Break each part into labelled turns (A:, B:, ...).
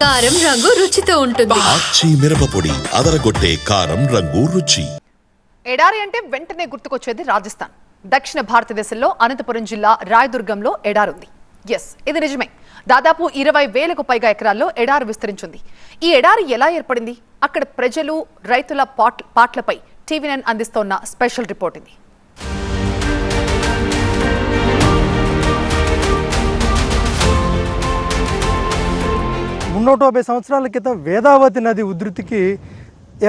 A: కారం రంగు రుచితో ఉంటుంది.
B: ఆచి మిరపపొడి అదరగొట్టే కారం రంగు రుచి.
C: ఎడారి అంటే వెంటనే గుర్తుకొచ్చేది రాజస్థాన్. దక్షిణ భారతదేశంలో అనంతపురం జిల్లా రాయదుర్గంలో ఎడారి ఉంది. ఎస్, ఇది నిజమే. దాదాపు 20,000కు పైగా ఎకరాల్లో ఎడారి విస్తరించింది. ఈ ఎడారి ఎలా ఏర్పడింది? అక్కడ ప్రజలు, రైతుల పాట్లపై టీవీ9 అందిస్తోన్న స్పెషల్ రిపోర్ట్ ఇది.
D: మున్నూట 50 సంవత్సరాల క్రితం వేదావతి నది ఉధృతికి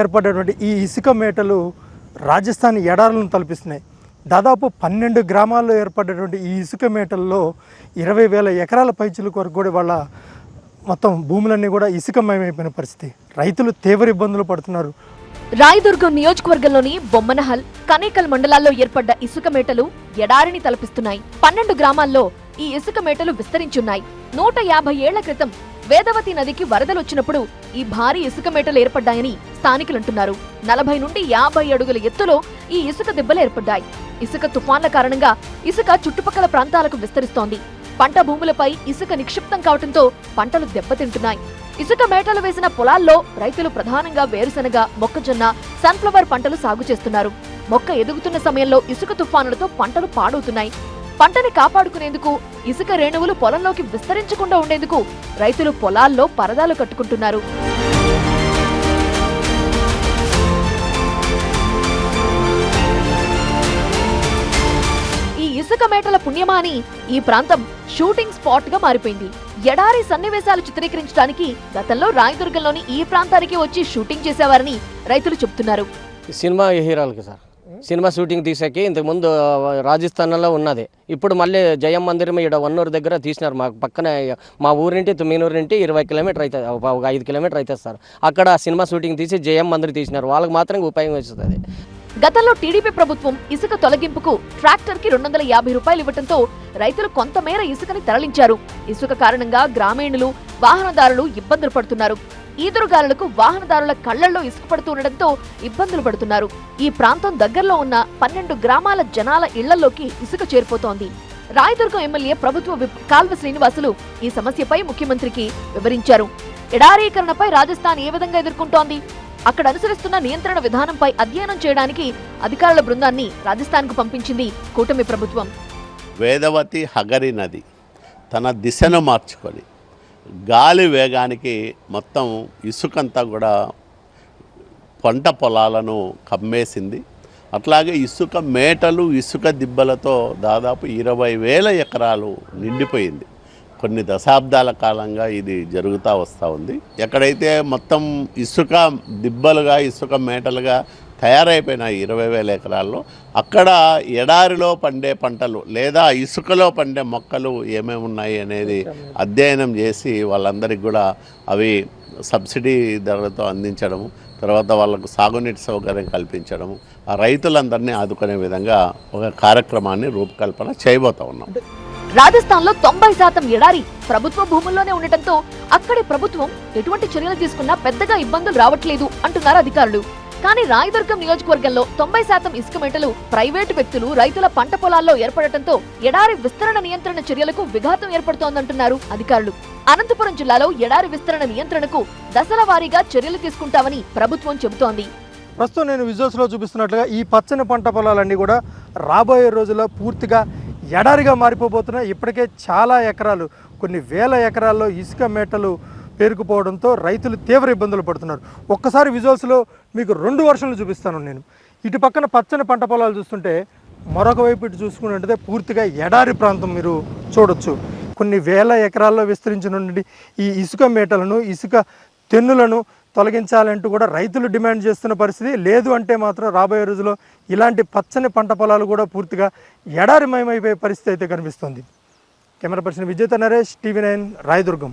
D: ఏర్పడేటువంటి ఈ ఇసుక మేటలు రాజస్థాన్ ఎడారులను తలపిస్తున్నాయి. దాదాపు 12 గ్రామాల్లో ఏర్పడేటువంటి ఈ ఇసుక మేటల్లో 20,000 ఎకరాల పైచిలకు వరకు కూడా వాళ్ళ మొత్తం భూములన్నీ కూడా ఇసుకమయమైపోయిన పరిస్థితి. రైతులు తీవ్ర ఇబ్బందులు పడుతున్నారు.
E: రాయదుర్గం నియోజకవర్గంలోని బొమ్మనహల్, కనేకల్ మండలాల్లో ఏర్పడ్డ ఇసుక మేటలు ఎడారిని తలపిస్తున్నాయి. 12 గ్రామాల్లో ఈ ఇసుక మేటలు విస్తరించున్నాయి. 150 ఏళ్ల క్రితం వేదవతి నదికి వరదలొచ్చినప్పుడు ఈ భారీ ఇసుక మేటలు ఏర్పడ్డాయని స్థానికులంటున్నారు. 40 నుండి 50 అడుగుల ఎత్తులో ఈ ఇసుక దిబ్బలు ఏర్పడ్డాయి. ఇసుక తుఫాన్ల కారణంగా ఇసుక చుట్టుపక్కల ప్రాంతాలకు విస్తరిస్తోంది. పంట భూములపై ఇసుక నిక్షిప్తం కావడంతో పంటలు దెబ్బతింటున్నాయి. ఇసుక మేటలు వేసిన పొలాల్లో రైతులు ప్రధానంగా వేరుశనగ, మొక్కజొన్న, సన్ఫ్లవర్ పంటలు సాగు చేస్తున్నారు. మొక్క ఎదుగుతున్న సమయంలో ఇసుక తుఫానులతో పంటలు పాడవుతున్నాయి. పంటని కాపాడుకునేందుకు ఇసుక రేణువులు పొలంలోకి విస్తరించకుండా ఉండేందుకు రైతులు పొలాల్లో పరదాలు కట్టుకుంటున్నారు. ఈ ఇసుక మేటల పుణ్యమా అని ఈ ప్రాంతం షూటింగ్ స్పాట్ గా మారిపోయింది. ఎడారి సన్నివేశాలు చిత్రీకరించడానికి గతంలో రాయదుర్గంలోని ఈ ప్రాంతానికి వచ్చి షూటింగ్ చేసేవారని రైతులు చెబుతున్నారు.
F: సినిమా హీరోలకి సార్ సినిమా షూటింగ్ తీసాకి ఇంతకుముందు రాజస్థాన్లో ఉన్నది. ఇప్పుడు మళ్ళీ జయం మందిరం ఇక్కడ వన్నూరు దగ్గర తీసినారు. మాకు పక్కన మా ఊరింటి తుమ్మినూరు నుండి 20 కిలోమీటర్ అవుతుంది, ఒక 5 కిలోమీటర్ అవుతుంది సార్. అక్కడ సినిమా షూటింగ్ తీసి జయం మందిరం తీసినారు. వాళ్ళకి మాత్రం ఉపయోగం వస్తుంది.
E: గతంలో టీడీపీ ప్రభుత్వం ఇసుక తొలగింపుకు ట్రాక్టర్ కి 250 రూపాయలు ఇవ్వడంతో రైతులు కొంతమేర ఇసుకని తరలించారు. ఇసుక కారణంగా గ్రామీణులు, వాహనదారులు ఇబ్బందులు పడుతున్నారు. ఈదురుగాలులకు వాహనదారుల కళ్లల్లో ఇసుక పడుతుండటంతో ఇబ్బందులు పడుతున్నారు. ఈ ప్రాంతం దగ్గరలో ఉన్న 12 గ్రామాల జనాల ఇళ్లలోకి ఇసుక చేరిపోతోంది. రాయదుర్గం ఎమ్మెల్యే ప్రభుత్వ విప్ కాల్వ శ్రీనివాసులు ఈ సమస్యపై ముఖ్యమంత్రికి వివరించారు. ఎడారీకరణపై రాజస్థాన్ ఏ విధంగా ఎదుర్కొంటోంది, అక్కడ అనుసరిస్తున్న నియంత్రణ విధానంపై అధ్యయనం చేయడానికి అధికారుల బృందాన్ని రాజస్థాన్కు పంపించింది కూటమి ప్రభుత్వం.
G: వేదవతి హగరి నది తన దిశను మార్చుకొని గాలి వేగానికి మొత్తం ఇసుకంతా కూడా పంట పొలాలను కమ్మేసింది. అట్లాగే ఇసుక మేటలు, ఇసుక దిబ్బలతో దాదాపు 20,000 ఎకరాలు నిండిపోయింది. కొన్ని దశాబ్దాల కాలంగా ఇది జరుగుతూ వస్తూ ఉంది. ఎక్కడైతే మొత్తం ఇసుక దిబ్బలుగా, ఇసుక మేటలుగా తయారైపోయిన 20,000 ఎకరాల్లో అక్కడ ఎడారిలో పండే పంటలు లేదా ఇసుకలో పండే మొక్కలు ఏమేమి ఉన్నాయి అనేది అధ్యయనం చేసి వాళ్ళందరికీ కూడా అవి సబ్సిడీ ధరలతో అందించడము, తర్వాత వాళ్ళకు సాగునీటి సౌకర్యం కల్పించడము, ఆ రైతులందరినీ ఆదుకునే విధంగా ఒక కార్యక్రమాన్ని రూపకల్పన చేయబోతా ఉన్నాం.
E: రాజస్థాన్ లో 90% ఎడారి ప్రభుత్వ భూముల్లోనే ఉండటంతో అక్కడి ప్రభుత్వం ఎటువంటి చర్యలు తీసుకున్నా పెద్దగా ఇబ్బందులు రావట్లేదు అంటున్నారు అధికారులు. కానీ రాయదుర్గం నియోజకవర్గంలో 90% ఇసుక మేటలు ప్రైవేటు వ్యక్తులు, రైతుల పంట పొలాల్లో ఏర్పడటంతో ఎడారి విస్తరణ నియంత్రణ చర్యలకు విఘాతం ఏర్పడుతోందంటున్నారు అధికారులు. అనంతపురం జిల్లాలో ఎడారి విస్తరణ నియంత్రణకు దశల వారీగా చర్యలు తీసుకుంటామని ప్రభుత్వం చెబుతోంది.
D: ప్రస్తుతం నేను విజువల్స్లో చూపిస్తున్నట్లుగా ఈ పచ్చని పంట పొలాలన్నీ కూడా రాబోయే రోజుల్లో పూర్తిగా ఎడారిగా మారిపోబోతున్నాయి. ఇప్పటికే చాలా ఎకరాలు, కొన్ని వేల ఎకరాల్లో ఇసుక మేటలు పేరుకుపోవడంతో రైతులు తీవ్ర ఇబ్బందులు పడుతున్నారు. ఒక్కసారి విజువల్స్లో మీకు 2 వర్షన్లు చూపిస్తాను నేను. ఇటు పక్కన పచ్చని పంట పొలాలు చూస్తుంటే మరొక వైపు ఇటు చూసుకున్నట్లయితే పూర్తిగా ఎడారి ప్రాంతం మీరు చూడొచ్చు. కొన్ని వేల ఎకరాల్లో విస్తరించినటువంటి ఈ ఇసుక మేటలను, ఇసుక తెన్నులను తొలగించాలంటూ కూడా రైతులు డిమాండ్ చేస్తున్న పరిస్థితి. లేదు అంటే మాత్రం రాబోయే రోజుల్లో ఇలాంటి పచ్చని పంట పొలాలు కూడా పూర్తిగా ఎడారిమయమైపోయే పరిస్థితి అయితే కనిపిస్తుంది. కెమెరా పర్సన్ విజేత నరేష్, టీవీ9 రాయదుర్గం.